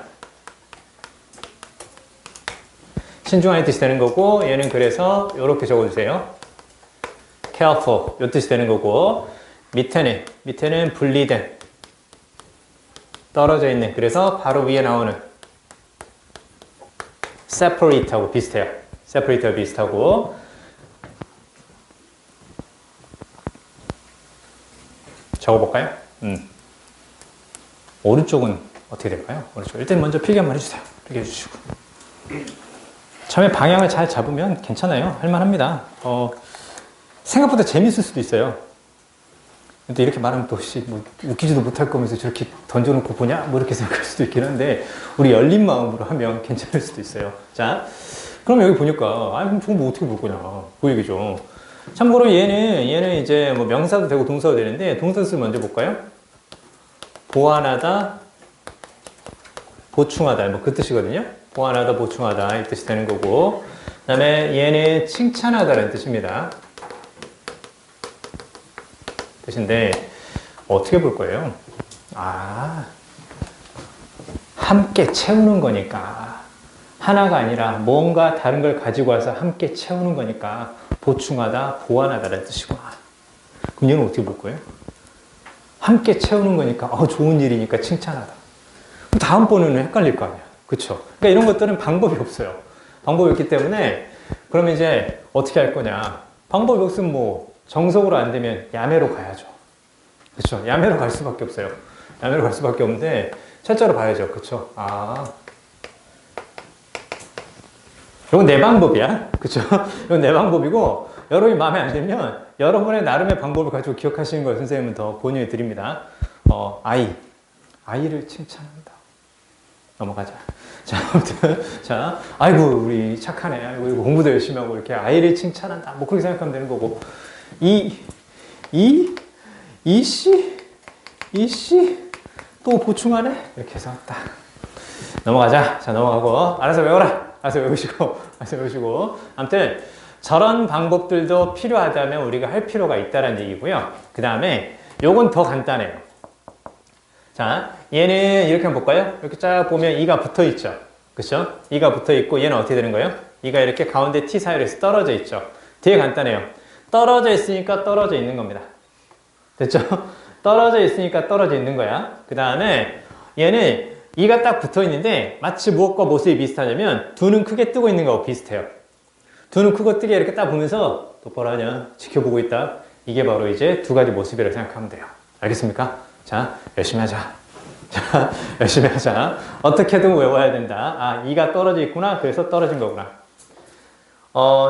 뜻이 되는 거고 얘는 그래서 이렇게 적어주세요. careful 이 뜻이 되는 거고 밑에는 분리된 떨어져 있는 그래서 바로 위에 나오는 separate하고 비슷해요. separate하고 비슷하고 적어볼까요? 오른쪽은 어떻게 될까요? 오른쪽. 일단 먼저 필기 한번 해주세요. 필기 해주시고. 처음에 방향을 잘 잡으면 괜찮아요. 할만합니다. 생각보다 재밌을 수도 있어요. 근데 이렇게 말하면 또, 뭐, 웃기지도 못할 거면서 저렇게 던져놓고 보냐? 뭐 이렇게 생각할 수도 있긴 한데, 우리 열린 마음으로 하면 괜찮을 수도 있어요. 자, 그럼 여기 보니까, 그럼 저거 뭐 어떻게 볼 거냐. 보이겠죠. 참고로 얘는 이제 뭐 명사도 되고 동사도 되는데, 동사 뜻을 먼저 볼까요? 보완하다, 보충하다, 뭐 그 뜻이거든요. 보완하다, 보충하다 이 뜻이 되는 거고, 그 다음에 얘는 칭찬하다라는 뜻입니다. 뜻인데 어떻게 볼 거예요? 함께 채우는 거니까 하나가 아니라 뭔가 다른 걸 가지고 와서 함께 채우는 거니까 보충하다, 보완하다라는 뜻이구나. 그럼 얘는 어떻게 볼 거예요? 함께 채우는 거니까 좋은 일이니까 칭찬하다. 다음번에는 헷갈릴 거 아니야. 그쵸? 그러니까 이런 것들은 방법이 없어요. 방법이 없기 때문에 그러면 이제 어떻게 할 거냐. 방법이 없으면 뭐 정석으로 안 되면 야매로 가야죠. 그쵸? 야매로 갈 수밖에 없어요. 야매로 갈 수밖에 없는데 철자로 봐야죠. 그쵸? 이건 내 방법이야. 그쵸? 이건 내 방법이고 여러분이 마음에 안 들면 여러분의 나름의 방법을 가지고 기억하시는 걸 선생님은 더 권유해 드립니다. 아이를 칭찬한다. 넘어가자. 자, 아무튼, 자, 아이고, 우리 착하네. 아이고, 이거 공부도 열심히 하고, 이렇게 아이를 칭찬한다. 뭐, 그렇게 생각하면 되는 거고. 이 씨, 또 보충하네? 이렇게 해서 딱. 넘어가자. 자, 넘어가고. 알아서 외워라. 알아서 외우시고. 아무튼, 저런 방법들도 필요하다면 우리가 할 필요가 있다는 얘기고요. 그 다음에, 요건 더 간단해요. 자, 얘는 이렇게 한번 볼까요? 이렇게 쫙 보면 이가 붙어 있죠. 그쵸? 이가 붙어 있고 얘는 어떻게 되는 거예요? 이가 이렇게 가운데 T 사이로서 떨어져 있죠. 되게 간단해요. 떨어져 있으니까 떨어져 있는 겁니다. 됐죠? 떨어져 있으니까 떨어져 있는 거야. 그 다음에 얘는 이가 딱 붙어 있는데 마치 무엇과 모습이 비슷하냐면 두 눈 크게 뜨고 있는 거하고 비슷해요. 두 눈 크고 뜨게 이렇게 딱 보면서 똑바로 하냐? 지켜보고 있다. 이게 바로 이제 두 가지 모습이라고 생각하면 돼요. 알겠습니까? 자, 열심히 하자. 자, 열심히 하자. 어떻게든 외워야 된다. 이가 떨어져 있구나. 그래서 떨어진 거구나.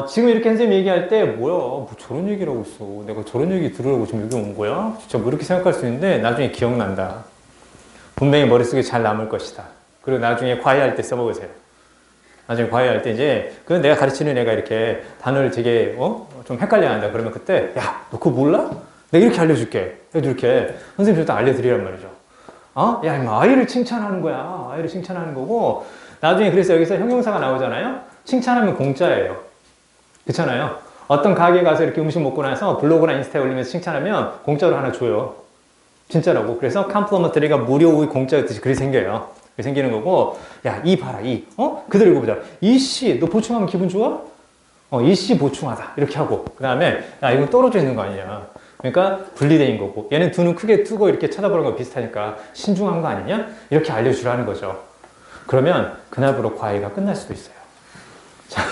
지금 이렇게 선생님 얘기할 때, 뭐야, 뭐 저런 얘기를 하고 있어. 내가 저런 얘기 들으려고 지금 여기 온 거야? 진짜 뭐 이렇게 생각할 수 있는데, 나중에 기억난다. 분명히 머릿속에 잘 남을 것이다. 그리고 나중에 과외할 때 써먹으세요. 나중에 과외할 때 이제 그 내가 가르치는 애가 이렇게 단어를 되게 좀 헷갈려한다. 그러면 그때 야, 너 그거 몰라? 내가 이렇게 알려줄게. 이렇게 선생님 좀 알려드리란 말이죠. 야, 임마, 아이를 칭찬하는 거야. 아이를 칭찬하는 거고 나중에 그래서 여기서 형용사가 나오잖아요. 칭찬하면 공짜예요. 그렇잖아요. 어떤 가게 가서 이렇게 음식 먹고 나서 블로그나 인스타에 올리면서 칭찬하면 공짜로 하나 줘요. 진짜라고. 그래서 컴플리먼터리가 무료 공짜였듯이 그리 생겨요. 그게 생기는 거고, 야, 이 봐라, 이. 그대로 읽어보자. 이씨, 너 보충하면 기분 좋아? 이씨 보충하다. 이렇게 하고. 그 다음에, 야, 이건 떨어져 있는 거 아니냐. 그러니까 분리된 거고. 얘는 두 눈 크게 뜨고 이렇게 쳐다보는 거 비슷하니까 신중한 거 아니냐? 이렇게 알려주라는 거죠. 그러면 그날부로 과외가 끝날 수도 있어요. 자,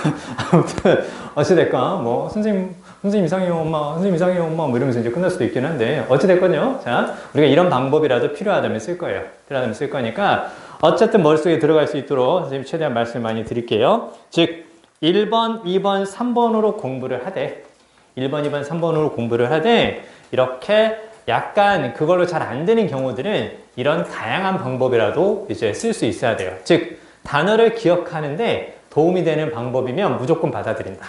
아무튼, 어찌됐건, 뭐, 선생님 이상해요, 엄마. 선생님 이상해요, 엄마. 뭐 이러면서 이제 끝날 수도 있긴 한데, 어찌됐건요. 자, 우리가 이런 방법이라도 필요하다면 쓸 거예요. 필요하다면 쓸 거니까, 어쨌든 머릿속에 들어갈 수 있도록 선생님 최대한 말씀 많이 드릴게요. 즉, 1번, 2번, 3번으로 공부를 하되, 1번, 2번, 3번으로 공부를 하되, 이렇게 약간 그걸로 잘 안 되는 경우들은 이런 다양한 방법이라도 이제 쓸 수 있어야 돼요. 즉, 단어를 기억하는데 도움이 되는 방법이면 무조건 받아들인다.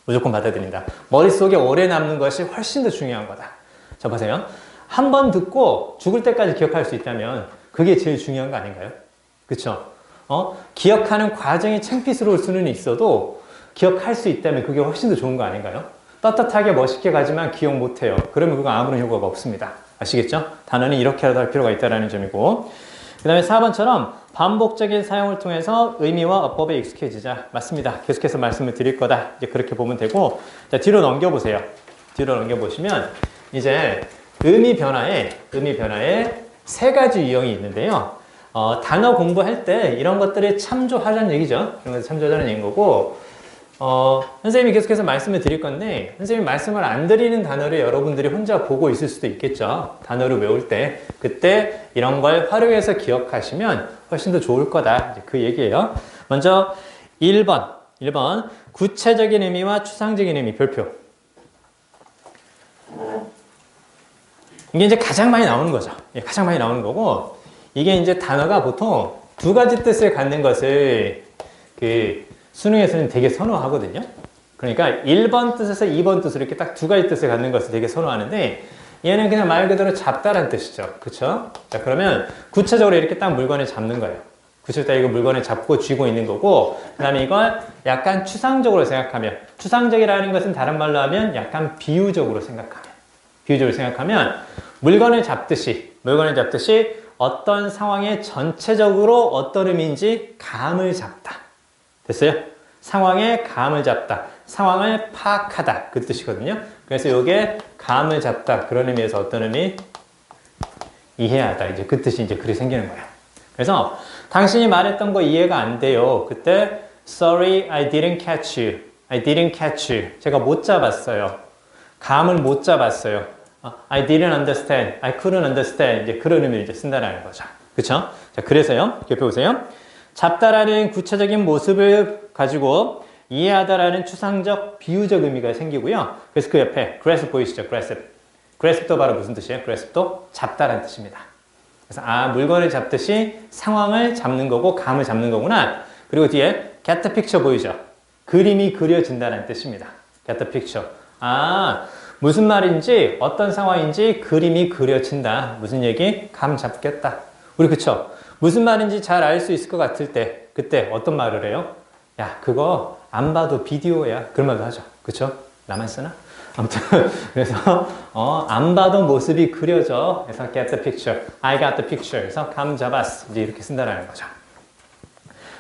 무조건 받아들인다. 머릿속에 오래 남는 것이 훨씬 더 중요한 거다. 자, 보세요. 한 번 듣고 죽을 때까지 기억할 수 있다면 그게 제일 중요한 거 아닌가요? 그쵸? 기억하는 과정이 창피스러울 수는 있어도 기억할 수 있다면 그게 훨씬 더 좋은 거 아닌가요? 떳떳하게 멋있게 가지만 기억 못해요. 그러면 그거 아무런 효과가 없습니다. 아시겠죠? 단어는 이렇게라도 할 필요가 있다는 점이고, 그 다음에 4번처럼 반복적인 사용을 통해서 의미와 어법에 익숙해지자. 맞습니다. 계속해서 말씀을 드릴 거다. 이제 그렇게 보면 되고, 자, 뒤로 넘겨보세요. 뒤로 넘겨보시면 이제 의미 변화에 세 가지 유형이 있는데요. 단어 공부할 때 이런 것들을 참조하자는 얘기죠. 이런 것을 참조하자는 얘기인 거고, 선생님이 계속해서 말씀을 드릴 건데, 선생님이 말씀을 안 드리는 단어를 여러분들이 혼자 보고 있을 수도 있겠죠. 단어를 외울 때. 그때 이런 걸 활용해서 기억하시면 훨씬 더 좋을 거다. 이제 그 얘기예요. 먼저 1번. 구체적인 의미와 추상적인 의미 별표. 이게 이제 가장 많이 나오는 거죠. 가장 많이 나오는 거고, 이게 이제 단어가 보통 두 가지 뜻을 갖는 것을 수능에서는 되게 선호하거든요. 그러니까 1번 뜻에서 2번 뜻으로 이렇게 딱 두 가지 뜻을 갖는 것을 되게 선호하는데, 얘는 그냥 말 그대로 잡다란 뜻이죠. 그쵸? 자, 그러면 구체적으로 이렇게 딱 물건을 잡는 거예요. 구체적으로 이거 물건을 잡고 쥐고 있는 거고, 그 다음에 이걸 약간 추상적으로 생각하면, 추상적이라는 것은 다른 말로 하면 약간 비유적으로 생각하면, 물건을 잡듯이 어떤 상황에 전체적으로 어떤 의미인지 감을 잡다. 됐어요? 상황의 감을 잡다. 상황을 파악하다. 그 뜻이거든요. 그래서 이게 감을 잡다. 그런 의미에서 어떤 의미? 이해하다. 이제 그 뜻이 이제 글이 생기는 거예요. 그래서 당신이 말했던 거 이해가 안 돼요. 그때 Sorry, I didn't catch you. I didn't catch you. 제가 못 잡았어요. 감을 못 잡았어요. I didn't understand. I couldn't understand. 이제 그런 의미를 이제 쓴다는 거죠. 그쵸? 자, 그래서요. 기억해 보세요. 잡다라는 구체적인 모습을 가지고 이해하다라는 추상적, 비유적 의미가 생기고요. 그래서 그 옆에 grasp 보이시죠? grasp도 바로 무슨 뜻이에요? grasp도 잡다라는 뜻입니다. 그래서 물건을 잡듯이 상황을 잡는 거고 감을 잡는 거구나. 그리고 뒤에 get the picture 보이죠? 그림이 그려진다는 뜻입니다. get the picture. 무슨 말인지 어떤 상황인지 그림이 그려진다. 무슨 얘기? 감 잡겠다. 우리 그쵸? 무슨 말인지 잘 알 수 있을 것 같을 때 그때 어떤 말을 해요? 야, 그거 안 봐도 비디오야. 그런 말도 하죠. 그쵸? 나만 쓰나? 아무튼 그래서 안 봐도 모습이 그려져. 그래서 get the picture. I got the picture. 그래서 감 잡았어. 이제 이렇게 쓴다는 거죠.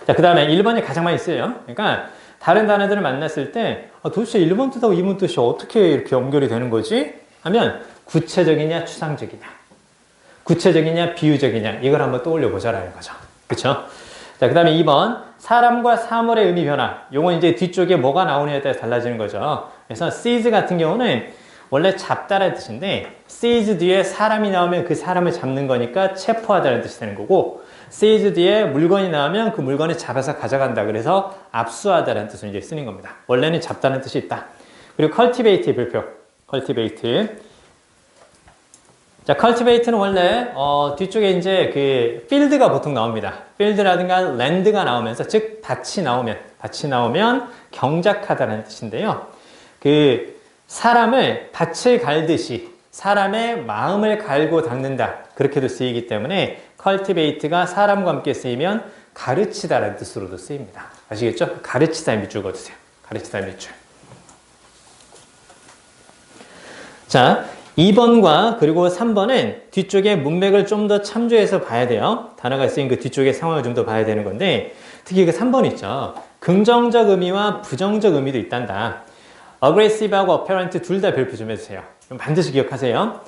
자, 그 다음에 1번이 가장 많이 쓰여요. 그러니까 다른 단어들을 만났을 때 도대체 1번 뜻하고 2번 뜻이 어떻게 이렇게 연결이 되는 거지? 하면 구체적이냐 추상적이냐, 구체적이냐 비유적이냐, 이걸 한번 떠올려 보자라는 거죠. 그쵸? 자, 그 다음에 2번 사람과 사물의 의미 변화. 요건 이제 뒤쪽에 뭐가 나오느냐에 따라서 달라지는 거죠. 그래서 seize 같은 경우는 원래 잡다라는 뜻인데 seize 뒤에 사람이 나오면 그 사람을 잡는 거니까 체포하다는 뜻이 되는 거고, seize 뒤에 물건이 나오면 그 물건을 잡아서 가져간다. 그래서 압수하다라는 뜻으로 이제 쓰는 겁니다. 원래는 잡다는 뜻이 있다. 그리고 cultivate의 별표. cultivate. 자, cultivate는 원래 뒤쪽에 이제 그 field가 보통 나옵니다. field라든가 land가 나오면서 즉 밭이 나오면 경작하다는 뜻인데요. 그 사람을 밭을 갈듯이 사람의 마음을 갈고 닦는다. 그렇게도 쓰이기 때문에 cultivate가 사람과 함께 쓰이면 가르치다라는 뜻으로도 쓰입니다. 아시겠죠? 가르치다의 밑줄 그어주세요. 가르치다의 밑줄. 자, 2번과 그리고 3번은 뒤쪽에 문맥을 좀 더 참조해서 봐야 돼요. 단어가 쓰인 그 뒤쪽의 상황을 좀 더 봐야 되는 건데 특히 그 3번 있죠. 긍정적 의미와 부정적 의미도 있단다. aggressive하고 apparent 둘 다 별표 좀 해주세요. 반드시 기억하세요.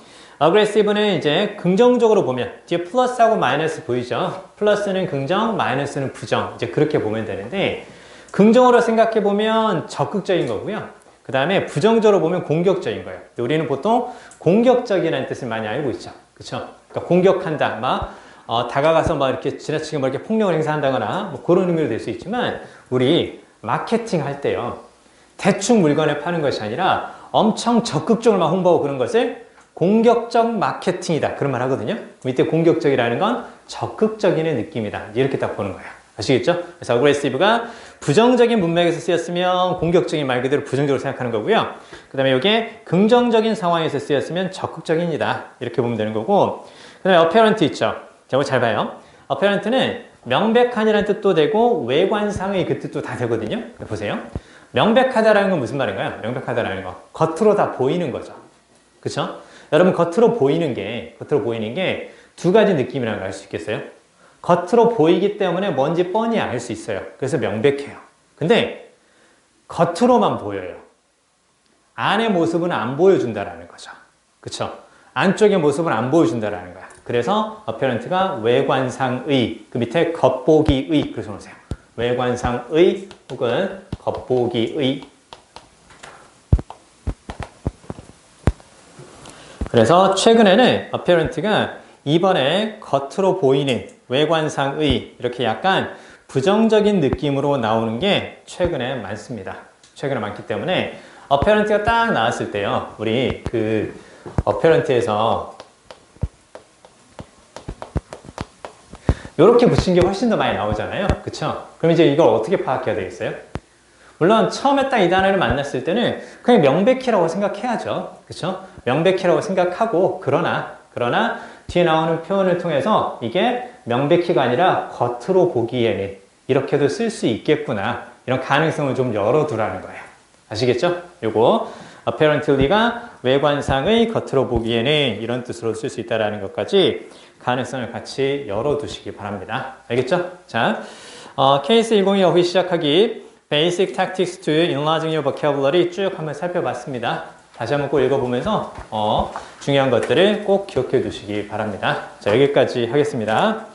aggressive는 이제 긍정적으로 보면 뒤에 플러스하고 마이너스 보이죠? 플러스는 긍정, 마이너스는 부정. 이제 그렇게 보면 되는데 긍정으로 생각해 보면 적극적인 거고요. 그 다음에 부정적으로 보면 공격적인 거예요. 우리는 보통 공격적이라는 뜻을 많이 알고 있죠. 그렇죠? 그러니까 공격한다, 막 다가가서 막 이렇게 지나치게 막 이렇게 폭력을 행사한다거나 뭐 그런 의미로 될 수 있지만 우리 마케팅 할 때요. 대충 물건을 파는 것이 아니라 엄청 적극적으로 막 홍보하고 그런 것을 공격적 마케팅이다. 그런 말 하거든요. 이때 공격적이라는 건 적극적인의 느낌이다. 이렇게 딱 보는 거예요. 아시겠죠? 그래서 aggressive가 부정적인 문맥에서 쓰였으면 공격적인 말 그대로 부정적으로 생각하는 거고요. 그 다음에 이게 긍정적인 상황에서 쓰였으면 적극적인이다. 이렇게 보면 되는 거고 그 다음에 apparent 있죠. 제가 잘 봐요. apparent는 명백한이라는 뜻도 되고 외관상의 그 뜻도 다 되거든요. 보세요. 명백하다라는 건 무슨 말인가요? 명백하다라는 거. 겉으로 다 보이는 거죠. 그쵸? 여러분 겉으로 보이는 게 두 가지 느낌이라는 걸 알 수 있겠어요? 겉으로 보이기 때문에 뭔지 뻔히 알 수 있어요. 그래서 명백해요. 근데 겉으로만 보여요. 안의 모습은 안 보여준다라는 거죠. 그쵸? 안쪽의 모습은 안 보여준다라는 거야. 그래서 apparent가 외관상의, 그 밑에 겉보기의, 그래서 놓으세요. 외관상의 혹은 겉보기의. 그래서 최근에는 apparent가 이번에 겉으로 보이는 외관상의 이렇게 약간 부정적인 느낌으로 나오는 게 최근에 많습니다. 최근에 많기 때문에 apparent가 딱 나왔을 때요. 우리 그 apparent에서 이렇게 붙인 게 훨씬 더 많이 나오잖아요. 그쵸? 그럼 이제 이걸 어떻게 파악해야 되겠어요? 물론 처음에 딱 이 단어를 만났을 때는 그냥 명백히라고 생각해야죠. 그쵸? 명백히라고 생각하고 그러나 뒤에 나오는 표현을 통해서 이게 명백히가 아니라 겉으로 보기에는 이렇게도 쓸 수 있겠구나. 이런 가능성을 좀 열어두라는 거예요. 아시겠죠? 요거 apparently가 외관상의 겉으로 보기에는 이런 뜻으로 쓸 수 있다는 것까지 가능성을 같이 열어두시기 바랍니다. 알겠죠? 자, 케이스 102 어휘 시작하기 Basic Tactics to Enlarging Your Vocabulary 쭉 한번 살펴봤습니다. 다시 한번 꼭 읽어보면서 중요한 것들을 꼭 기억해 두시기 바랍니다. 자, 여기까지 하겠습니다.